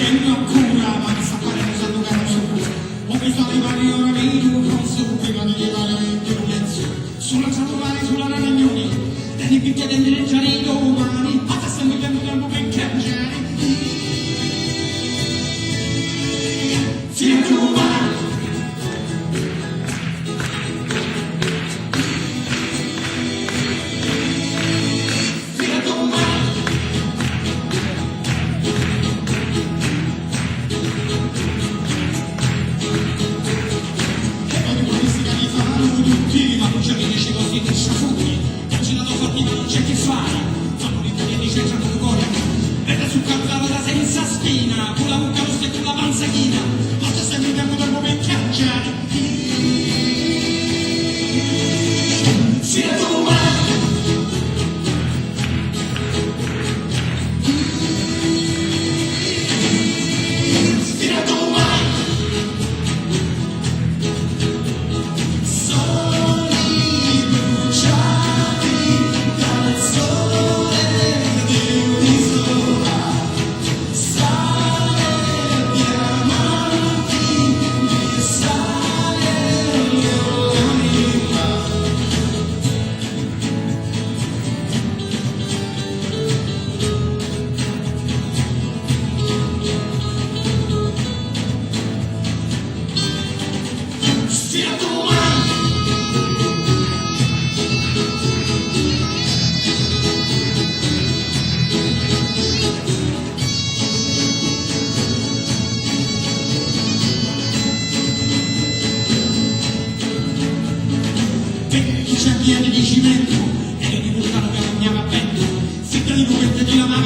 tengo a cura, ma mi sta paralizzando che non so pure. Ho visto arrivare ora meglio, forse prima di arrivare a violenza. Sulla trovare sulla ranagnoni, dai picchi dentro il giardino umani, a te sembra che non mi piangere. Fino a trovare. Ma non c'è chi dice così che sciafuri, ho girato forti ma non c'è che fare, fanno l'Italia di cerca con cuore, vede su campava da senza spina, con la mucca rossa e con la panzachina, ma se stai vivendo del momento piangere. Fino a domani. Fino a domani. Pieni di cimento e di vulcano che bagnava vento, fitta di nuvette di lavare.